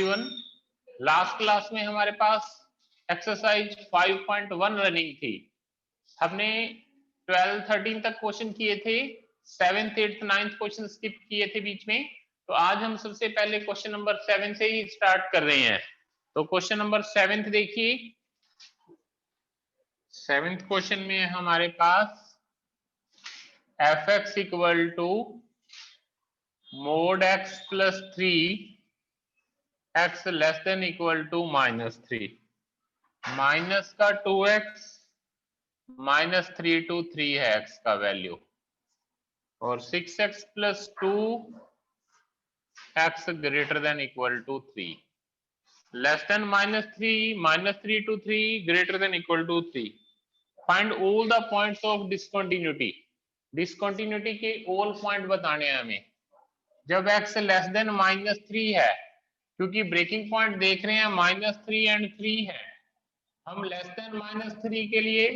Everyone, last class में हमारे पास exercise 5.1 running थी। हमने 12, 13 तक क्वेश्चन किए थे, 7th, 8th, 9th question skip किए थे बीच में। तो आज हम सबसे पहले क्वेश्चन नंबर 7 से ही स्टार्ट कर रहे हैं। तो क्वेश्चन नंबर 7 देखिए। 7th क्वेश्चन में हमारे पास fx equal to mod x plus 3 x less than equal to -3, minus का 2x -3 to 3 है x का वैल्यू, और 6x plus 2 x greater than equal to 3, less than -3 to 3 greater than equal to 3। Find all the points of discontinuity. Discontinuity के all point बताने हैं हमें। जब x less than -3 है, क्योंकि ब्रेकिंग पॉइंट देख रहे हैं -3 एंड 3 है, हम लेस देन -3 के लिए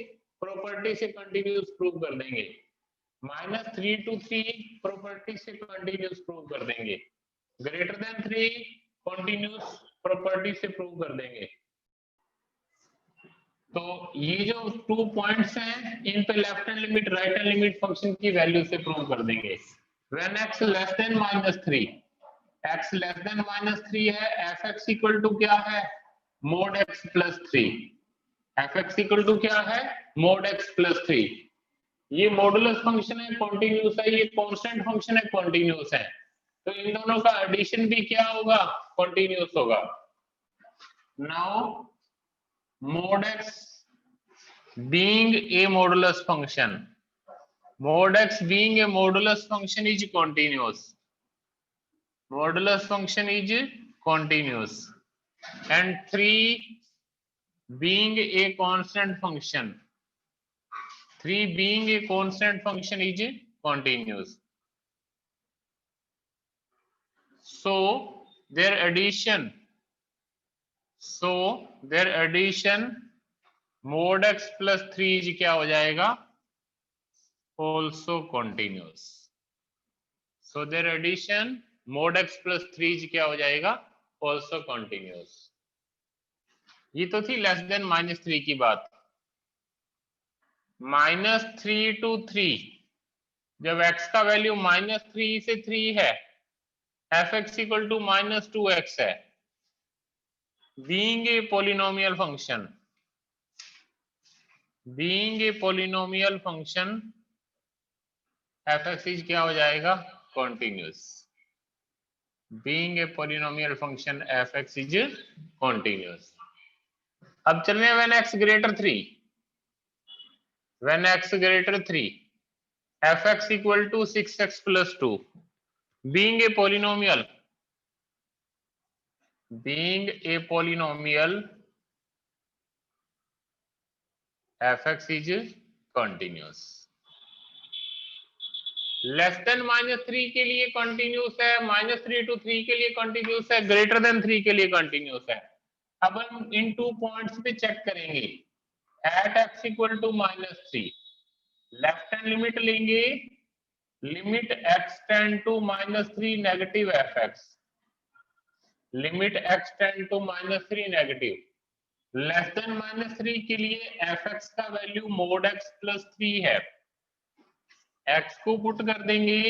प्रॉपर्टी से कंटिन्यूस प्रूव कर देंगे, -3 to 3 प्रॉपर्टी से कंटिन्यूस प्रूव कर देंगे, ग्रेटर देन 3 कंटिन्यूस प्रॉपर्टी से प्रूव कर देंगे। तो ये जो 2 पॉइंट्स हैं, इन पे left hand limit right hand limit function की वैल्यू से प्रूव कर देंगे। When x less than -3, x less than -3 है, fx इक्वल टू क्या है, mod x plus 3। fx equal to क्या है, mod x प्लस 3। ये मॉडुलस फंक्शन है, कॉन्टिन्यूस है, ये कांस्टेंट फंक्शन है, कॉन्टिन्यूस है। तो इन दोनों का एडिशन भी क्या होगा, कॉन्टिन्यूस होगा। Now mod x being a modulus function, mod x being a modulus function is continuous, modulus function is continuous, and 3 being a constant function, 3 being a constant function is continuous. So their addition mod x plus 3 क्या हो जाएगा, also continuous. So their addition mod x plus 3 क्या हो जाएगा, also continuous. ये तो थी less than -3 की बात। -3 to 3, जब x का वैल्यू -3 से 3 है, fx इक्वल टू -2x है, being a polynomial function, fx is क्या हो जाएगा, continuous. Being a polynomial function fx is continuous. अब चल रहे हैं when x greater 3, when x greater 3 fx equal to 6x plus 2, being a polynomial fx is continuous. Less than -3 के लिए continuous है, -3 to 3 के लिए कंटिन्यूस है, ग्रेटर देन 3 के लिए कंटिन्यूस है। अब हम इन 2 पॉइंट्स पे चेक करेंगे। At x equal to -3 left hand limit लेंगे, limit x tend to -3 negative fx, limit x tend to -3 negative, less than -3 के लिए fx का वैल्यू mod x प्लस 3 है, x को पुट कर देंगे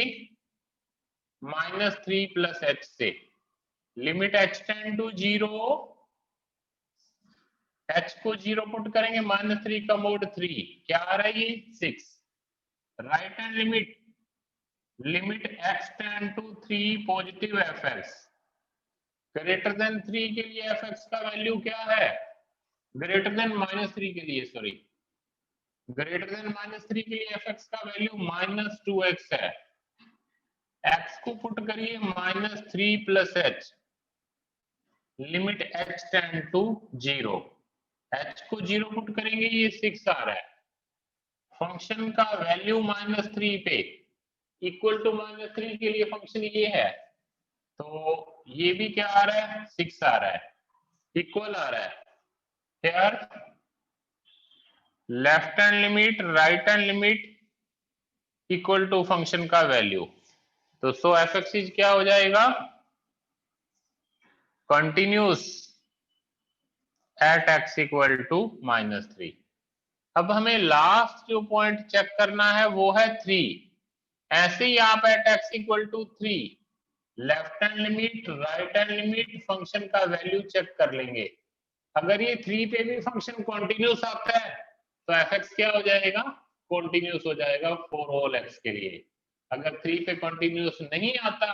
-3 प्लस h से, limit h tend to 0, h को 0 पुट करेंगे, -3 का mod 3 क्या आ रहा है, ये 6। Right hand limit x tend to 3 positive fx, greater than 3 के लिए fx का वैल्यू क्या है, ग्रेटर देन -3 के लिए, सॉरी, ग्रेटर देन -3 के लिए fx का वैल्यू -2x है, x को पुट करिए -3 plus h, limit h tend to 0, h को 0 पुट करेंगे, ये 6 आ रहा है। फंक्शन का वैल्यू -3 पे इक्वल टू -3 के लिए फंक्शन ये है, तो ये भी क्या आ रहा है, 6 आ रहा है, इक्वल आ रहा है। Here left hand limit right hand limit equal to function का वैल्यू, तो सो fx इज क्या हो जाएगा, continuous at x equal to -3। अब हमें लास्ट जो पॉइंट चेक करना है वो है 3। ऐसे ही आप at x equal to 3 left hand limit right hand limit function का वैल्यू चेक कर लेंगे। अगर ये 3 पे भी फंक्शन कॉन्टिन्यूस आता है तो fx क्या हो जाएगा, कॉन्टिन्यूस हो जाएगा फॉर ऑल x के लिए। अगर 3 पे कॉन्टिन्यूस नहीं आता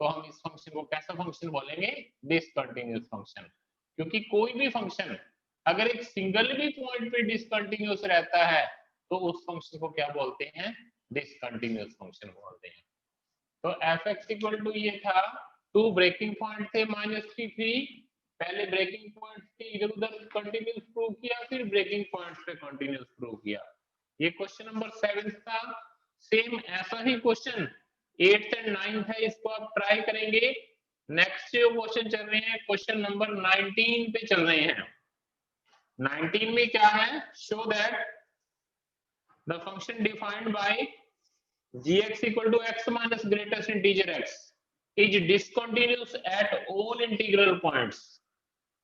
तो हम इस फंक्शन को कैसा फंक्शन बोलेंगे, डिसकंटिन्यूस फंक्शन। क्योंकि कोई भी फंक्शन अगर एक सिंगल भी पॉइंट पे डिसकंटिन्यूस रहता है तो उस फंक्शन को क्या बोलते हैं, डिसकंटिन्यूस फंक्शन बोलते हैं। तो fx इक्वल टू ये था, 2 ब्रेकिंग पॉइंट थे -3 3, पहले ब्रेकिंग पॉइंट के इधर उधर कंटिन्यूस प्रूव किया, फिर ब्रेकिंग पॉइंट्स पे कंटिन्यूस प्रूव किया। ये क्वेश्चन नंबर 7 था। सेम ऐसा ही क्वेश्चन 8th एंड 9th है, इसको आप ट्राई करेंगे। नेक्स्ट जो क्वेश्चन चल रहे हैं क्वेश्चन नंबर 19 पे चल रहे हैं। 19 में क्या है, show that the function defined by gx equal to x minus greatest integer x is discontinuous at all integral points।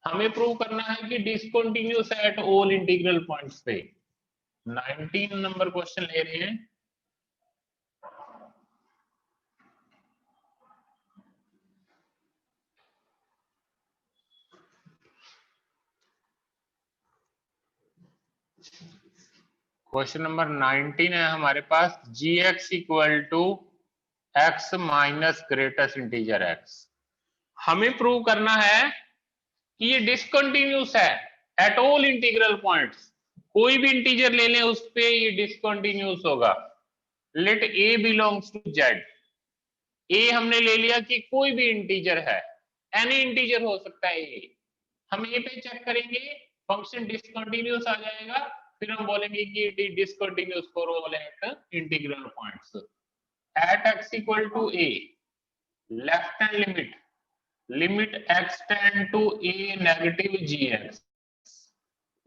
हमें प्रूव करना है कि discontinuous at all integral points पे। 19 नंबर क्वेश्चन ले रहे हैं। क्वेश्चन नंबर 19 है हमारे पास, gx equal to x minus greatest integer x। हमें प्रूव करना है कि ये डिसकंटिन्यूस है एट ऑल इंटीग्रल पॉइंट्स। कोई भी इंटीजर ले लें उस पे ये डिसकंटिन्यूस होगा। Let a belongs to z। a हमने ले लिया कि कोई भी इंटीजर है, एनी इंटीजर हो सकता है a। हम a पे चेक करेंगे, फंक्शन डिसकंटिन्यूस आ जाएगा, फिर हम बोलेंगे कि it is discontinuous for all at integral points. At x equal to a, left hand limit limit x tend to a negative gx,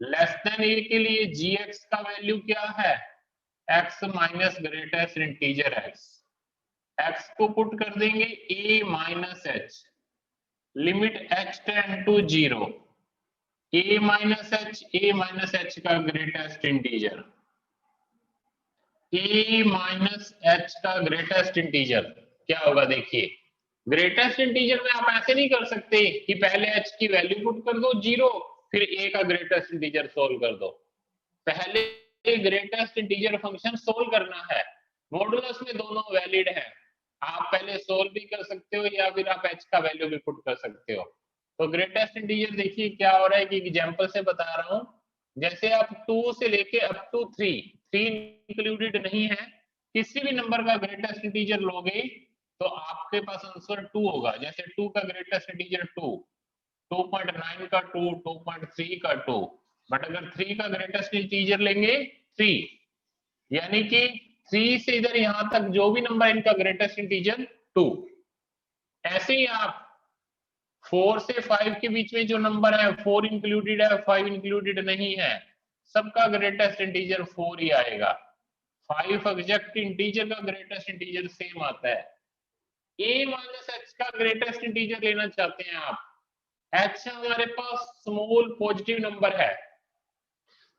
less than a के लिए gx का वैल्यू क्या है, x minus greatest integer x। x को put कर देंगे a minus h, limit h tend to 0, a minus h का greatest integer, a minus h का ग्रेटेस्ट इंटीजर क्या होगा, देखिए ग्रेटेस्ट इंटीजर में आप ऐसे नहीं कर सकते कि पहले h की वैल्यू पुट कर दो 0 फिर a का ग्रेटेस्ट इंटीजर सोल्व कर दो। पहले ग्रेटेस्ट इंटीजर फंक्शन सोल्व करना है, मॉडुलस में दोनों वैलिड है, आप पहले सोल्व भी कर सकते हो या फिर आप h का वैल्यू भी पुट कर सकते हो। तो ग्रेटेस्ट इंटीजर देखिए क्या हो रहा है कि एग्जांपल से बता रहा हूं, जैसे आप 2 से लेके अप टू 3 इंक्लूडेड नहीं है, किसी भी नंबर का ग्रेटेस्ट इंटीजर लोगे तो आपके पास आंसर 2 होगा। जैसे 2 का ग्रेटेस्ट इंटीजर 2, 2.9 का 2, 2.3 का 2, बट अगर 3 का ग्रेटेस्ट इंटीजर लेंगे 3, यानी कि 3 से इधर यहां तक जो भी नंबर इनका ग्रेटेस्ट इंटीजर 2। ऐसे ही आप 4 से 5 के बीच में जो नंबर है 4 इंक्लूडेड है 5 इंक्लूडेड नहीं है, सबका ग्रेटेस्ट इंटीजर 4 ही आएगा। 5 एग्जैक्ट इंटीजर का ग्रेटेस्ट इंटीजर सेम आता है। a माइनस h का ग्रेटेस्ट इंटीजर लेना चाहते हैं आप, h हमारे पास स्मॉल पॉजिटिव नंबर है,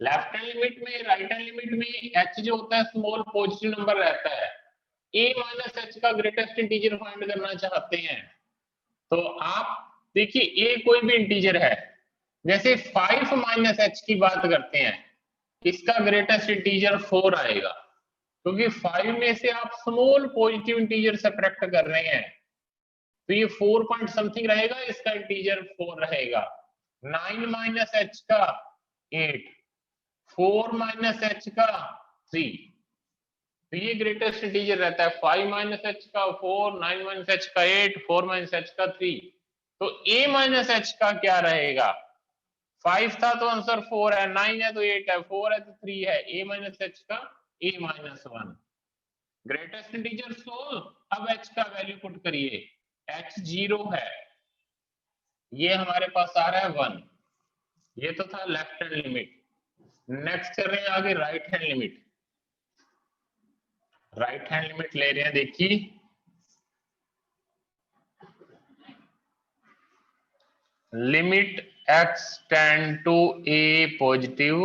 लेफ्ट हैंड लिमिट में राइट हैंड लिमिट में h जो होता है स्मॉल पॉजिटिव नंबर रहता है। a माइनस h का ग्रेटेस्ट इंटीजर फाइंड करना चाहते हैं तो आप देखिए a कोई भी इंटीजर है, जैसे 5 माइनस h की बात करते हैं, इसका ग्रेटेस्ट इंटीजर 4 आएगा, क्योंकि 5 में से आप स्मॉल पॉजिटिव इंटीजर सब्ट्रैक्ट कर रहे हैं, तो ये 4 पॉइंट समथिंग रहेगा, इसका इंटीजर 4 रहेगा। 9 माइनस h का 8, 4 माइनस h का 3, तो ये ग्रेटेस्ट इंटीजर रहता है। 5 माइनस h का 4, 9 माइनस h का 8, 4 माइनस h का 3, तो a माइनस h का क्या रहेगा, 5 था तो आंसर 4 है, 9 है तो 8 है, 4 है तो 3 है, a माइनस h का a minus 1। Greatest integer solve, अब h का वैल्यू पुट करिए, h 0 है, ये हमारे पास आ रहा है 1, ये तो था लेफ्ट हैंड लिमिट। नेक्स्ट कर रहे हैं आगे right hand limit. Right hand limit ले रहे हैं, देखिए limit x tend to a positive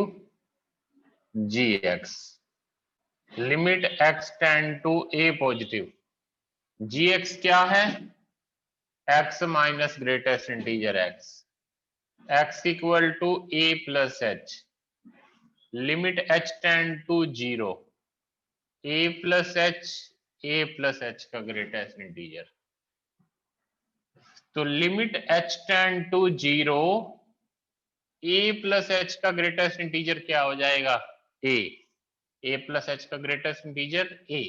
gx, limit x tend to a positive gx क्या है, x minus greatest integer x equal to a plus h, limit h tend to 0, a plus h का greatest integer, तो limit h tend to 0, a plus h का greatest integer क्या हो जाएगा, a plus h का greatest integer a,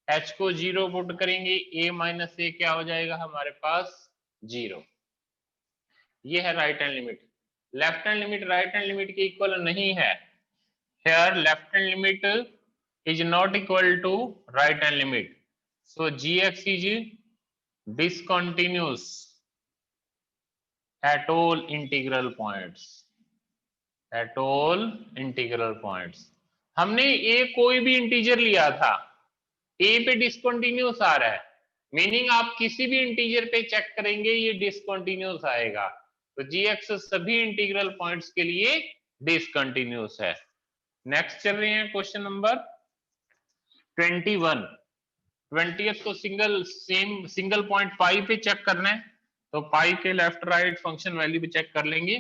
h को 0 put करेंगे, a minus a क्या हो जाएगा हमारे पास 0। ये है right hand limit. Left hand limit right hand limit के इक्वल नहीं है। Here left hand limit is not equal to right hand limit, so gx is discontinuous at all integral points, at all integral points। हमने a कोई भी integer लिया था, a पे discontinuous आ रहा है, मीनिंग आप किसी भी इंटीजर पे चेक करेंगे ये डिसकंटिन्यूस आएगा, तो gx सभी इंटीग्रल पॉइंट्स के लिए डिसकंटिन्यूस है। नेक्स्ट चल रहे हैं क्वेश्चन नंबर 21। 20th को सिंगल पॉइंट पाई पे चेक करना है, तो पाई के लेफ्ट राइट फंक्शन वैल्यू पे चेक कर लेंगे।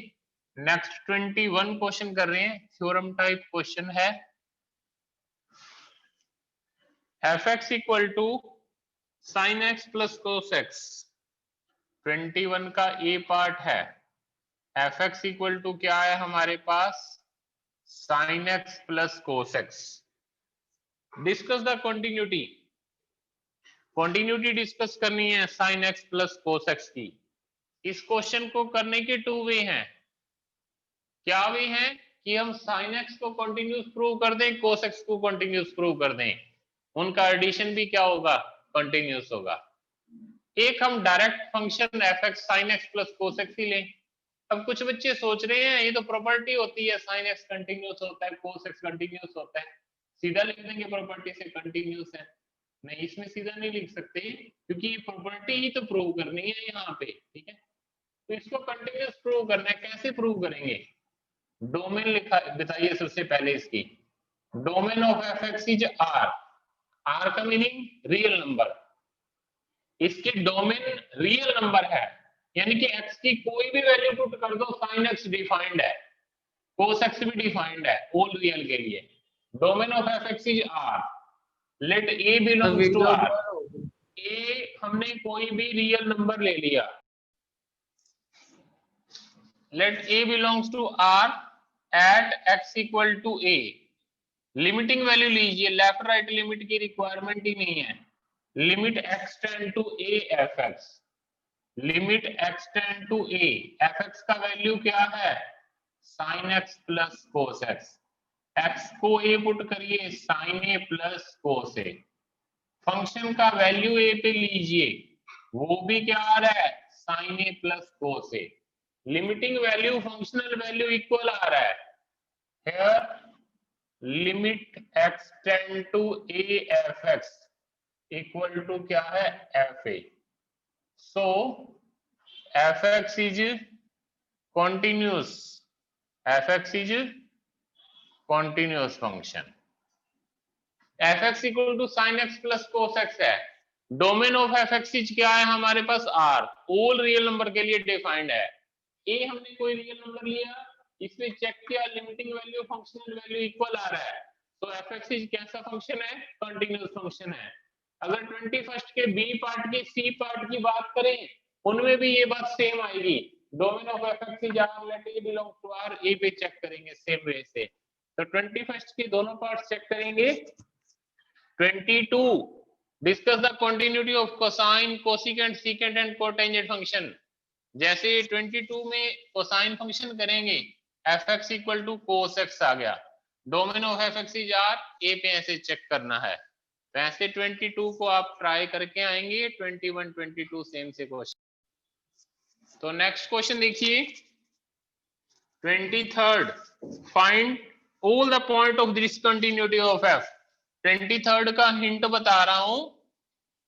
नेक्स्ट 21 क्वेश्चन कर रहे हैं, थ्योरम टाइप क्वेश्चन है। fx equal to sin x plus cos x, 21 का ए पार्ट है। fx इक्वल टू क्या है हमारे पास, sin x plus cos x। Discuss the continuity, continuity discuss करनी है sin x plus cos x की। इस क्वेश्चन को करने के टू वे हैं। क्या वे हैं कि हम sin x को कंटिन्यूस प्रूव कर दें, cos x को कंटिन्यूस प्रूव कर दें, उनका एडिशन भी क्या होगा, कंटिन्यूस होगा। एक हम direct function fx sin x plus cos x ही लें। अब कुछ बच्चे सोच रहे हैं ये तो प्रॉपर्टी होती है, sin x कंटिन्यूस होता है, cos x कंटिन्यूस होता है, सीधा लिख देंगे प्रॉपर्टी से कंटिन्यूस है। नहीं, इसमें सीधा नहीं लिख सकते क्योंकि ये प्रॉपर्टी ही तो प्रूव करनी है यहाँ पे, ठीक है। तो इसको कंटिन्यूस प्रूव करना है, कैसे प्रूव करेंगे, डोमेन लिखा बताइए सबसे पहले इसकी। Domain of fx is r, r का मीनिंग रियल नंबर, इसके डोमेन रियल नंबर है, यानी कि x की कोई भी वैल्यू पुट कर दो, sin x डिफाइंड है, cos x भी डिफाइंड है, ऑल रियल के लिए। Domain of fx is r, let a belongs to r, a हमने कोई भी रियल नंबर ले लिया, let a belongs to r at x equal to a। Limiting value लीजिए, लेफ्ट राइट लिमिट की रिक्वायरमेंट ही नहीं है। Limit x tend to a fx, limit x tend to a, fx का वैल्यू क्या है, sin x plus cos x, x को a put करिए, sin a plus cos a। Function का वैल्यू a पे लीजिए, वो भी क्या आ रहा है, sin a plus cos a। Limiting value functional value equal आ रहा है। Here limit x tend to a fx equal to क्या है, fa। So fx is continuous, fx is continuous function। fx equal to sin x plus cos x है। Domain of fx is क्या है हमारे पास r, ऑल रियल नंबर के लिए defined है। a हमने कोई रियल नंबर लिया, इसमें चेक किया, limiting value functional value equal आ रहा है, तो fx इज कैसा फंक्शन है, कंटीन्यूअस फंक्शन है। अगर 21st के बी पार्ट की सी पार्ट की बात करें, उनमें भी ये बात सेम आएगी। Domain of fx is r, let a belong to r, a पे चेक करेंगे सेम वे से। तो 21st के दोनों पार्ट्स चेक करेंगे। 22 discuss the continuity of cosine, cosecant, secant and cotangent function. जैसे 22 में कोसाइन फंक्शन करेंगे, fx equal to cos x आ गया, domain of fx is r, a पे ऐसे चेक करना है। तो ऐसे 22 को आप ट्राई करके आएंगे, 21 22 सेम से क्वेश्चन। तो नेक्स्ट क्वेश्चन देखिए 23rd, find all the point of discontinuity of f। 23rd का हिंट बता रहा हूं,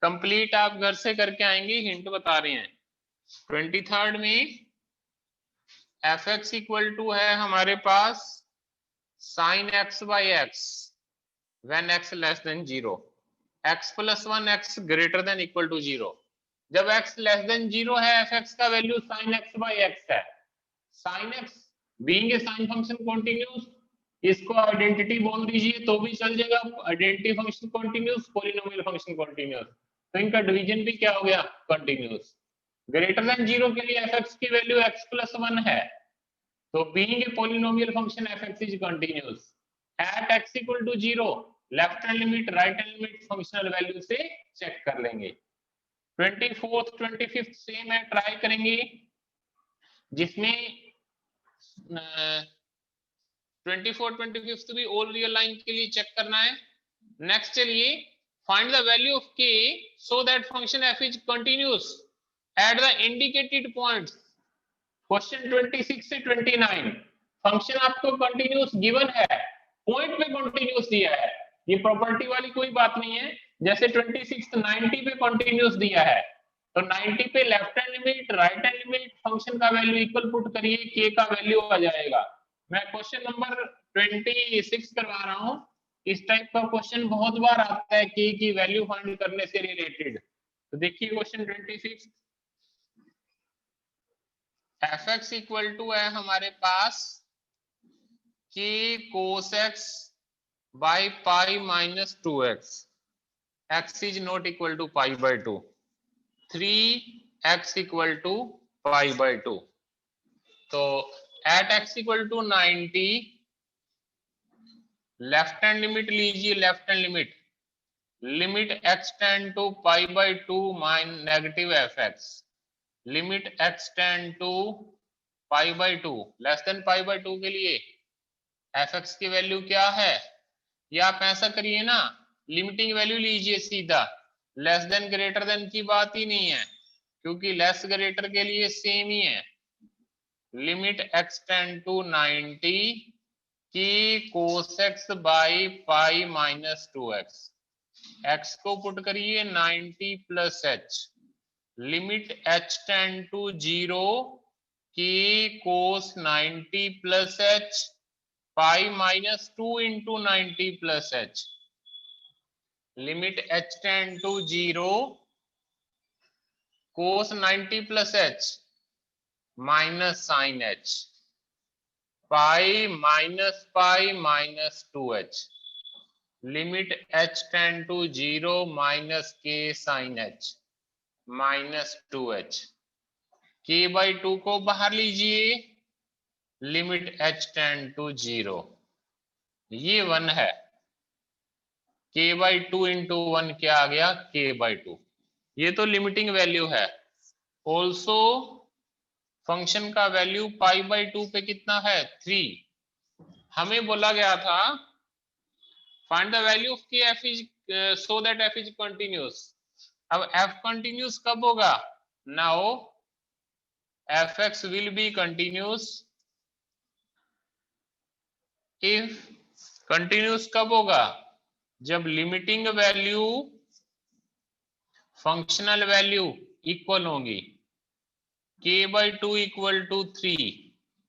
कंप्लीट आप घर से करके आएंगे, हिंट बता रहे हैं। 23rd में एफ एक्स इक्वल टू है हमारे पास sine x by x when x less than 0, x plus 1 x greater than equal to 0। जब x लेस देन 0 है एफ एक्स का value sine x by x है। Sine x being a sine function continuous, इसको identity बोल दीजिए तो भी चल जाएगा। Identity function continuous, polynomial function continuous, तो इनका डिवीजन भी क्या हो गया, कॉन्टिन्यूस। ग्रेटर देन 0 के लिए एफ एक्स की वैल्यू x प्लस 1 है, तो being a polynomial function f x is continuous. At x equal to 0 left hand limit right hand limit functional value से चेक कर लेंगे। 24th 25th सेम है, try करेंगे, जिसमें 24th 25th भी ऑल रियल लाइन के लिए चेक करना है। नेक्स्ट चलिए, find the value of k so that function f is continuous at the indicated points. Question 26 से 29 फंक्शन आपको कंटिन्यूस गिवन है, पॉइंट पे कंटिन्यूस दिया है, ये प्रॉपर्टी वाली कोई बात नहीं है। जैसे 26 90 पे कंटिन्यूस दिया है, तो 90 पे left hand limit right hand limit function का वैल्यू इक्वल पुट करिए, k का वैल्यू आ जाएगा। मैं क्वेश्चन नंबर 26 करवा रहा हूं। इस टाइप का क्वेश्चन बहुत बार आता है k की वैल्यू फाइंड करने से रिलेटेड। तो देखिए question 26, f x equal to है हमारे पास k cos x by pi minus 2x, x is not equal to pi by 2, 3x equal to pi by 2। तो at x equal to 90 left hand limit लीजिए, left hand limit limit x tend to pi by 2 minus negative f x, limit x tend to pi by 2 less than pi by 2 के लिए f x की value क्या है, या आप ऐसा करिए ना, लिमिटिंग वैल्यू लीजिए सीधा, लेस देन ग्रेटर देन की बात ही नहीं है, क्योंकि लेस ग्रेटर के लिए सेम ही है। लिमिट x टेंड टू 90 की cos x by pi minus 2x, x को पुट करिए 90 plus h, limit h tend to 0 की cos 90 plus h pi minus 2 into 90 plus h, limit h tend to 0 cos 90 plus h minus sine h pi minus 2h, limit h tend to 0 minus k sine h minus 2h, k by 2 को बाहर लीजिए, limit h tend to 0, ये 1 है, k by 2 into 1 क्या आ गया, k by 2, ये तो limiting value है। ऑल्सो फंक्शन का वैल्यू पाई बाई 2 पे कितना है, 3। हमें बोला गया था find the value of k f is so that f is continuous. अब f कंटिन्यूस कब होगा, now fx will be continuous if, continuous कब होगा, जब limiting value functional value equal होंगी, k बाई 2 इक्वल टू 3,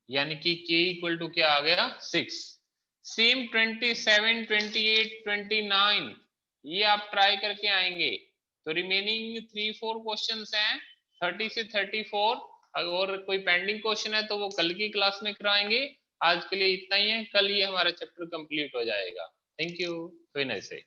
यानी कि k इक्वल टू क्या आ गया, 6। सेम 27 28 29 ये आप ट्राई करके आएंगे। तो रिमेनिंग 3-4 क्वेश्चंस हैं 30 से 34, और कोई पेंडिंग क्वेश्चन है तो वो कल की क्लास में कराएंगे। आज के लिए इतना ही है, कल ये हमारा चैप्टर कंप्लीट हो जाएगा। थैंक यू, कोई नहीं से।